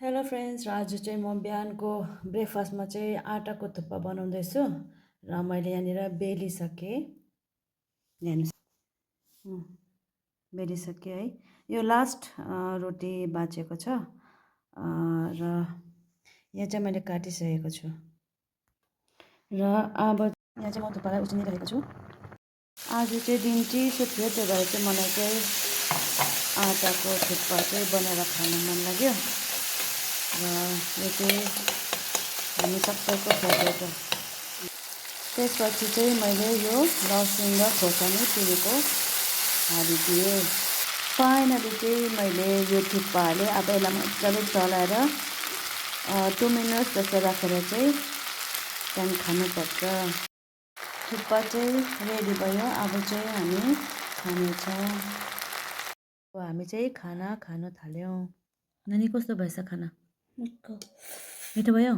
Hello friends, र आज चाहिँ म बिहानको ब्रेकफास्टमा चाहिँ आँटाको थुक्पा बनाउँदैछु र मैले यहाँनिर बेलिसकेँ। हेर्नुहोस्, बेलिसकेँ है। यो लास्ट रोटी बाँचेको छ र यहाँ चाहिँ मैले काटिसकेको छु र अब यहाँ चाहिँ म थुक्पालाई उसिनिरहेको छु। आज चाहिँ दिन चिसो थियो, त्यही भएर चाहिँ मलाई चाहिँ आँटाको थुक्पा चाहिँ बनाएर खान मन लाग्यो र यो चाहिँ हामी सबैको फेभरेट हो। त्यसपछि चाहिँ मैले यो लसुन र खोर्सानी पिरेको हालिदिएँ। फाइनली चाहिँ मैले यो थुक्पा हालेँ। अब यसलाई मजाले चलाएर 2 मिनट जस्तो राखेर चाहिँ त्यहाँदेखि खानुपर्छ। थुक्पा चाहिँ रेडी भयो। अब चाहिँ हामी खानेछौँ। अब हामी चाहिँ खाना खान थाल्यौँ। नानी कस्तो भएछ खाना? मिठो भयो?